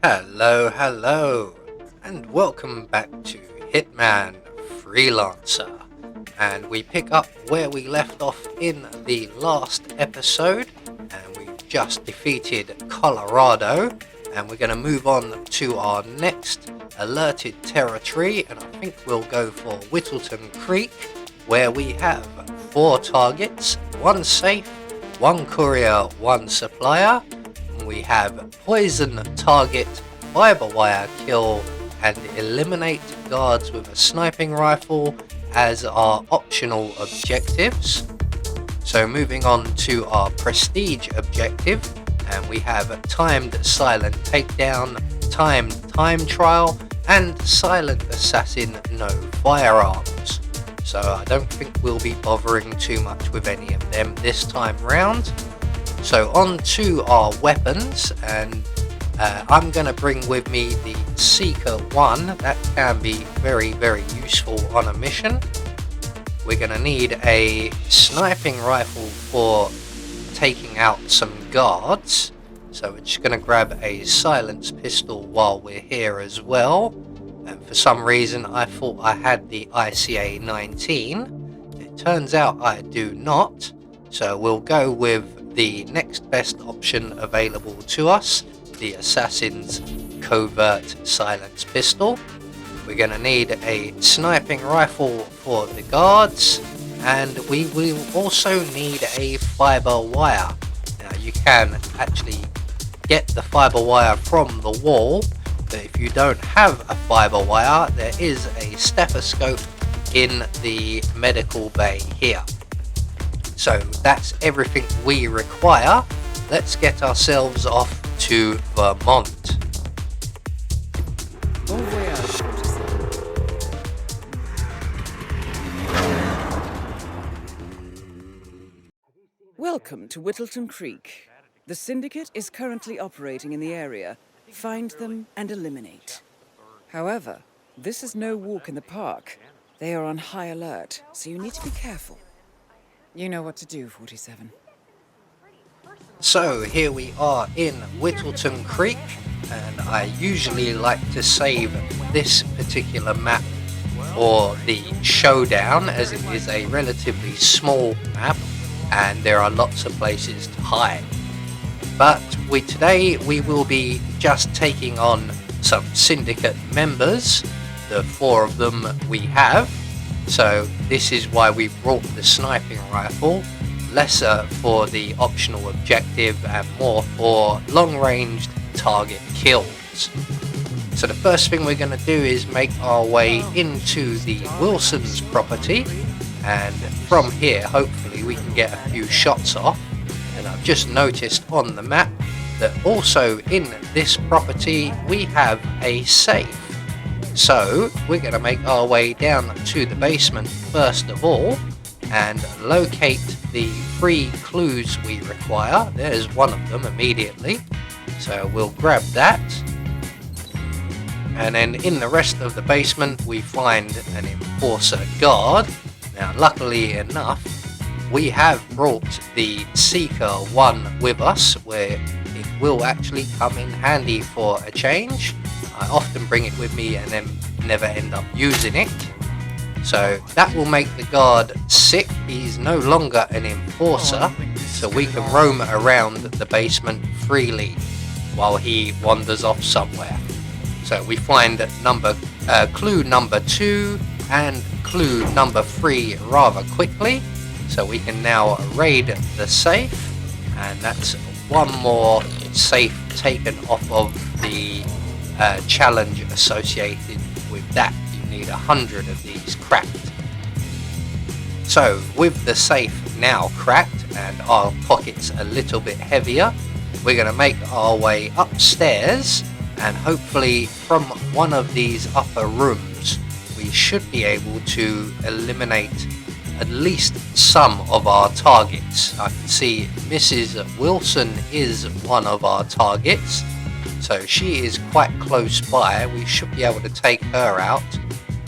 Hello, and welcome back to Hitman Freelancer. And we pick up where we left off in the last episode, and we just defeated Colorado, and we're going to move on to our next alerted territory, and I think we'll go for Whittleton Creek, where we have 4 targets, 1 safe, 1 courier, 1 supplier. We have poison target, fiber wire kill, and eliminate guards with a sniping rifle as our optional objectives. So moving on to our prestige objective, and we have timed silent takedown, timed time trial, and silent assassin no firearms. So I don't think we'll be bothering too much with any of them this time round. So on to our weapons, and I'm going to bring with me the Seeker 1. That can be very useful on a mission. We're going to need a sniping rifle for taking out some guards. So we're just going to grab a silenced pistol while we're here as well. And for some reason I thought I had the ICA 19. It turns out I do not. So we'll go with the next best option available to us, the Assassin's Covert Silence Pistol. We're going to need a sniping rifle for the guards, and we will also need a fiber wire. Now you can actually get the fiber wire from the wall, but if you don't have a fiber wire, there is a stethoscope in the medical bay here. So that's everything we require. Let's get ourselves off to Vermont. Welcome to Whittleton Creek. The syndicate is currently operating in the area. Find them and eliminate. However, this is no walk in the park. They are on high alert, so you need to be careful. You know what to do, 47. So here we are in Whittleton Creek, and I usually like to save this particular map for the showdown, as it is a relatively small map and there are lots of places to hide. But today we will be just taking on some syndicate members, the 4 of them we have. So this is why we brought the sniping rifle, lesser for the optional objective and more for long-ranged target kills. So the first thing we're going to do is make our way into the Wilson's property, and from here hopefully we can get a few shots off. And I've just noticed on the map that also in this property we have a safe. So we're going to make our way down to the basement first of all and locate the 3 clues we require. There's one of them immediately, so we'll grab that. And then in the rest of the basement we find an enforcer guard. Now luckily enough we have brought the Seeker 1 with us, where it will actually come in handy for a change. I often bring it with me and then never end up using it. So that will make the guard sick. He's no longer an enforcer, so we can roam around the basement freely while he wanders off somewhere. So we find clue number 2 and clue number 3 rather quickly. So we can now raid the safe, and that's one more safe taken off of the challenge associated with that. You need 100 of these cracked. So with the safe now cracked and our pockets a little bit heavier, we're going to make our way upstairs, and hopefully from one of these upper rooms we should be able to eliminate at least some of our targets. I can see Mrs. Wilson is one of our targets, so she is quite close by. We should be able to take her out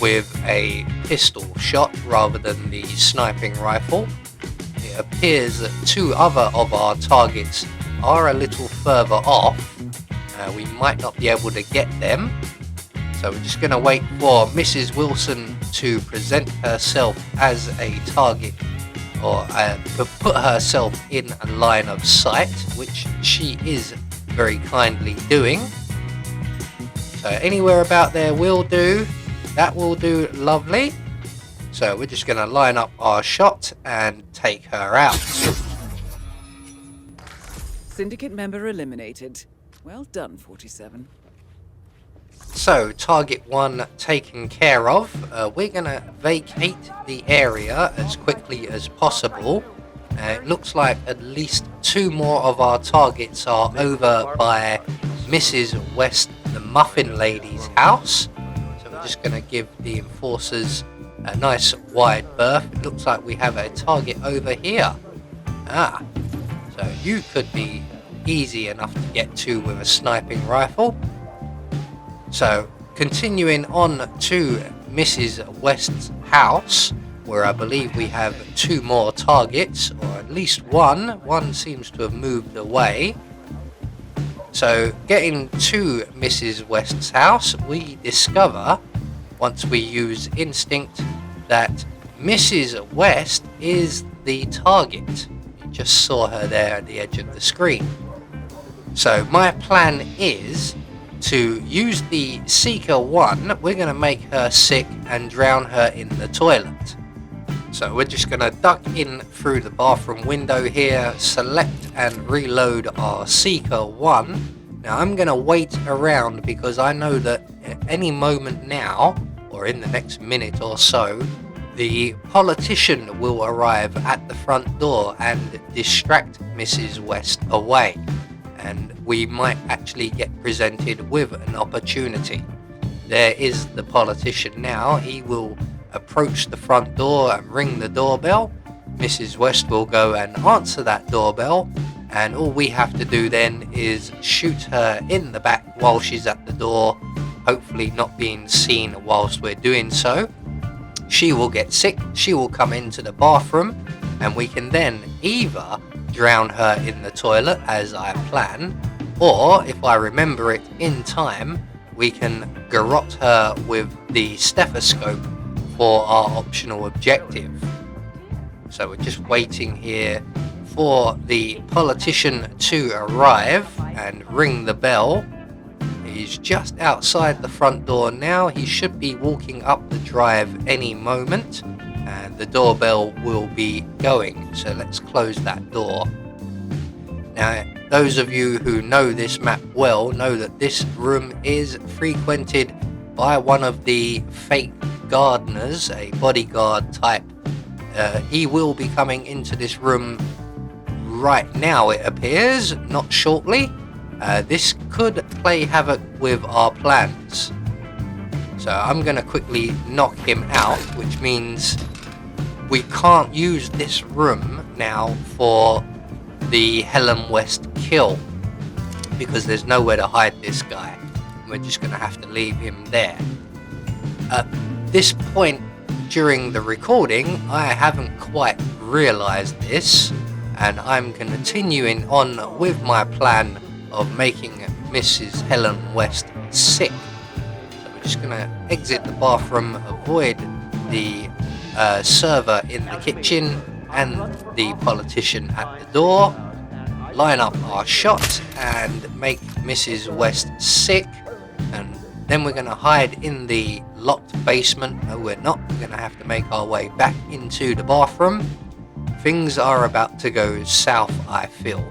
with a pistol shot rather than the sniping rifle. It appears that 2 other of our targets are a little further off, we might not be able to get them. So we're just going to wait for Mrs. Wilson to present herself as a target, or put herself in a line of sight, which she is very kindly doing. So anywhere about there will do. That will do lovely. So we're just going to line up our shot and take her out. Syndicate member eliminated. Well done, 47. So, target 1 taken care of. We're going to vacate the area as quickly as possible. It looks like at least 2 more of our targets are over by Mrs. West, the Muffin Lady's house. So we're just going to give the enforcers a nice wide berth. It looks like we have a target over here. So you could be easy enough to get to with a sniping rifle. So, continuing on to Mrs. West's house, where I believe we have 2 more targets, or at least one. One seems to have moved away. So, getting to Mrs. West's house, we discover, once we use instinct, that Mrs. West is the target. You just saw her there at the edge of the screen. So, my plan is to use the Seeker 1. We're going to make her sick and drown her in the toilet. So we're just going to duck in through the bathroom window here, select and reload our Seeker 1. Now I'm going to wait around because I know that at any moment now, or in the next minute or so, the politician will arrive at the front door and distract Mrs. West away. And we might actually get presented with an opportunity. There is the politician now. He will approach the front door and ring the doorbell. Mrs. West will go and answer that doorbell, and all we have to do then is shoot her in the back while she's at the door, hopefully not being seen whilst we're doing so. She will get sick, she will come into the bathroom, and we can then either drown her in the toilet as I plan, or if I remember it in time, we can garrote her with the stethoscope for our optional objective. So we're just waiting here for the politician to arrive and ring the bell. He's just outside the front door now. He should be walking up the drive any moment, and the doorbell will be going. So let's close that door. Now, those of you who know this map well know that this room is frequented by one of the fake gardeners, a bodyguard type. He will be coming into this room right now, it appears, not shortly. This could play havoc with our plans. So I'm going to quickly knock him out, which means we can't use this room now for the Helen West kill, because there's nowhere to hide this guy. We're just going to have to leave him there. At this point during the recording, I haven't quite realized this, and I'm continuing on with my plan of making Mrs. Helen West sick. So we're just going to exit the bathroom, avoid the server in the kitchen and the politician at the door, line up our shot and make Mrs. West sick, and then we're going to hide in the locked basement. No, we're not. We're going to have to make our way back into the bathroom. Things are about to go south, I feel.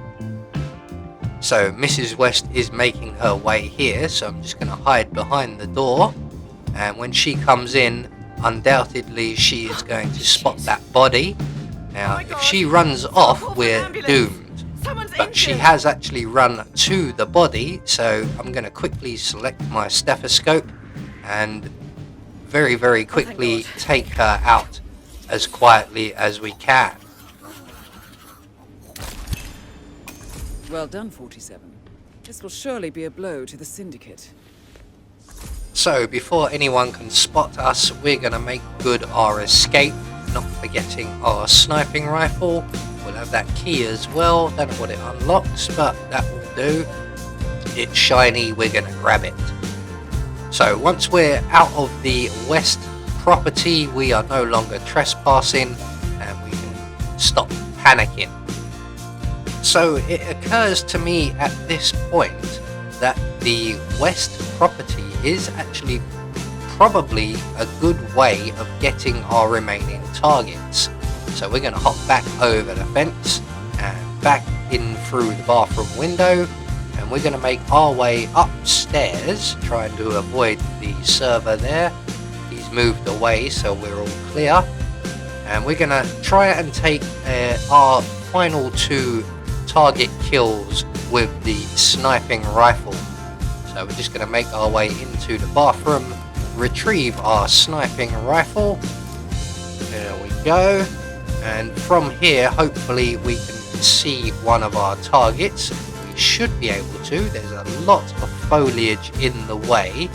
So Mrs. West is making her way here, so I'm just going to hide behind the door, and when she comes in, undoubtedly she is going to spot that body. Now, if she runs off, we're doomed. But she has actually run to the body, so I'm going to quickly select my stethoscope and very, very quickly take her out as quietly as we can. Well done, 47. This will surely be a blow to the Syndicate. So, before anyone can spot us, we're going to make good our escape, not forgetting our sniping rifle. We'll have that key as well. Don't know what it unlocks, but that will do. it's shiny, we're going to grab it. So once we're out of the west property, we are no longer trespassing and we can stop panicking. So it occurs to me at this point that the west property is actually probably a good way of getting our remaining targets. So we're going to hop back over the fence and back in through the bathroom window, and we're going to make our way upstairs, trying to avoid the server there. He's moved away, so we're all clear, and we're going to try and take our final 2 target kills with the sniping rifle. So we're just going to make our way into the bathroom, retrieve our sniping rifle. There we go, and from here hopefully we can see one of our targets. We should be able to. There's a lot of foliage in the way,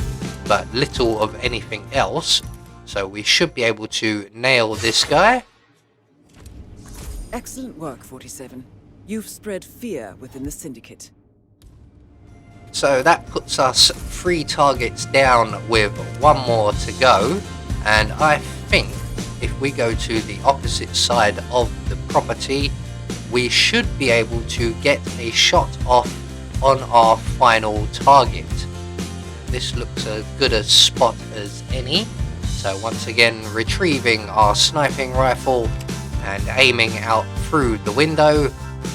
but little of anything else, so we should be able to nail this guy. Excellent work, 47. You've spread fear within the syndicate. So that puts us 3 targets down with 1 more to go, and I think if we go to the opposite side of the property, we should be able to get a shot off on our final target. This looks as good a spot as any. So once again, retrieving our sniping rifle and aiming out through the window.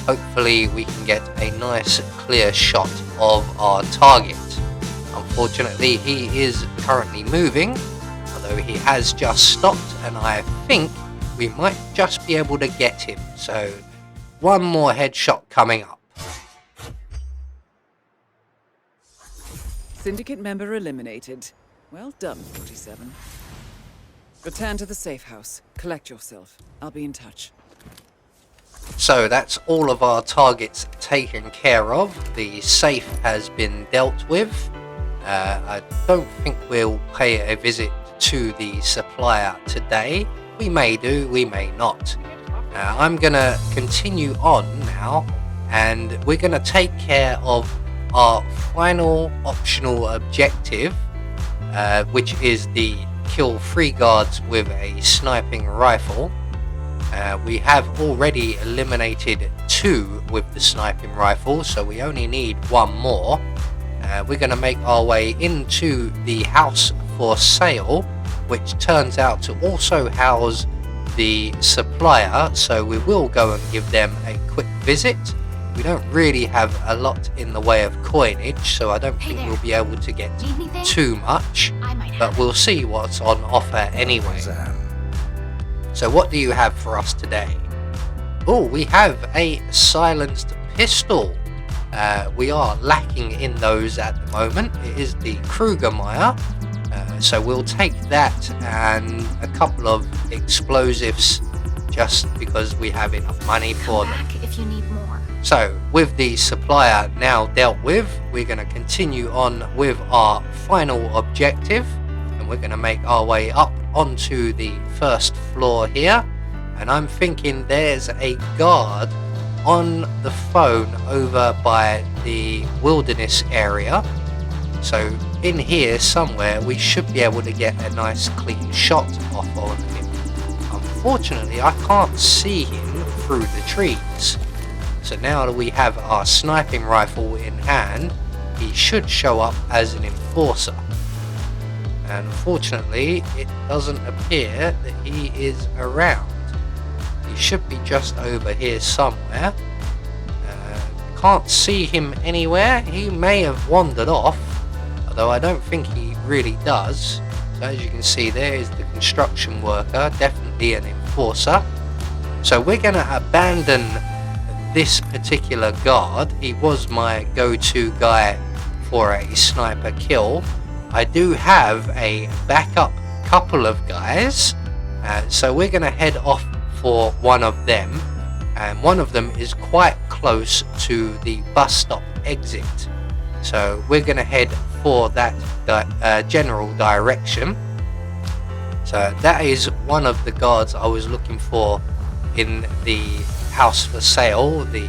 Hopefully we can get a nice clear shot of our target. Unfortunately, he is currently moving, although he has just stopped, and I think we might just be able to get him. So 1 more headshot coming up. Syndicate member eliminated. Well done, 47. Return to the safe house. Collect yourself. I'll be in touch. So that's all of our targets taken care of. The safe has been dealt with. I don't think we'll pay a visit to the supplier today. We may do, we may not. I'm going to continue on now, and we're going to take care of our final optional objective, which is the kill 3 guards with a sniping rifle. We have already eliminated 2 with the sniping rifle, so we only need 1 more. We're going to make our way into the house for sale, which turns out to also house the supplier, so we will go and give them a quick visit. We don't really have a lot in the way of coinage, so I don't think we'll be able to get too much, but we'll see what's on offer anyway. So what do you have for us today? Oh, we have a silenced pistol. We are lacking in those at the moment. It is the Krugermeyer. So we'll take that and a couple of explosives just because we have enough money for them. If you need more. So with the supplier now dealt with, we're going to continue on with our final objective, and we're going to make our way up onto the first floor here. And I'm thinking there's a guard on the phone over by the wilderness area. So in here somewhere we should be able to get a nice clean shot off on him. Unfortunately, I can't see him through the trees. So now that we have our sniping rifle in hand, he should show up as an enforcer. And unfortunately, it doesn't appear that he is around. He should be just over here somewhere. Can't see him anywhere. He may have wandered off, although I don't think he really does. So as you can see, there is the construction worker, definitely an enforcer. So we're going to abandon this particular guard. He was my go-to guy for a sniper kill. I do have a backup couple of guys, so we're going to head off for one of them, and one of them is quite close to the bus stop exit, so we're going to head for that general direction. So that is one of the guards I was looking for in the house for sale, the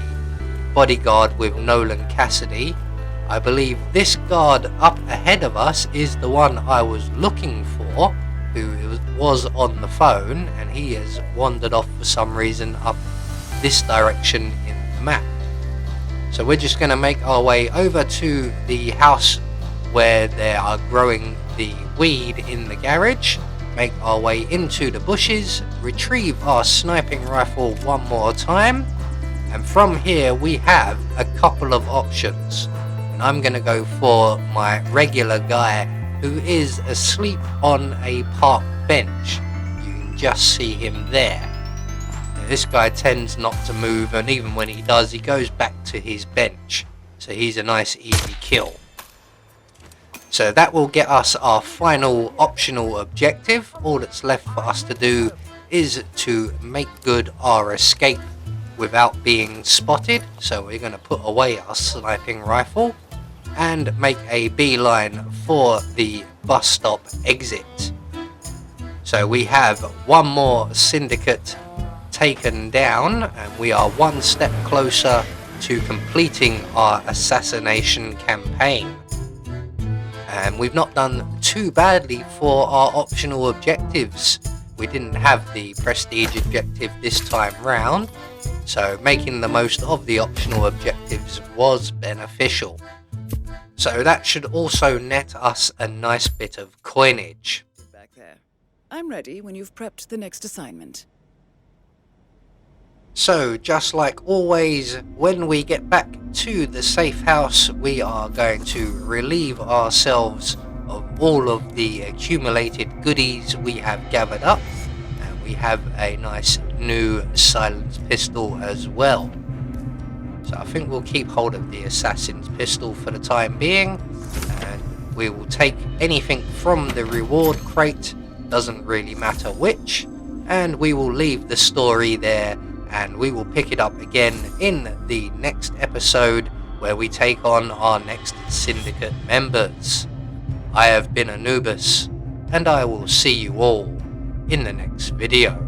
bodyguard with Nolan Cassidy. I believe this guard up ahead of us is the one I was looking for, who was on the phone, and he has wandered off for some reason up this direction in the map. So we're just going to make our way over to the house where they are growing the weed in the garage, make our way into the bushes, retrieve our sniping rifle one more time, and from here we have a couple of options. And I'm going to go for my regular guy who is asleep on a park bench. You can just see him there. Now, this guy tends not to move, and even when he does, he goes back to his bench. So he's a nice easy kill. So that will get us our final optional objective. All that's left for us to do is to make good our escape without being spotted. So we're going to put away our sniping rifle and make a beeline for the bus stop exit. So we have one more syndicate taken down, and we are one step closer to completing our assassination campaign. And we've not done too badly for our optional objectives. We didn't have the prestige objective this time round, so making the most of the optional objectives was beneficial. So that should also net us a nice bit of coinage. Back there. I'm ready when you've prepped the next assignment. So just like always, when we get back to the safe house, we are going to relieve ourselves of all of the accumulated goodies we have gathered up, and we have a nice new silenced pistol as well. So I think we'll keep hold of the assassin's pistol for the time being, and we will take anything from the reward crate, doesn't really matter which, and we will leave the story there, and we will pick it up again in the next episode where we take on our next syndicate members. I have been Anubis, and I will see you all in the next video.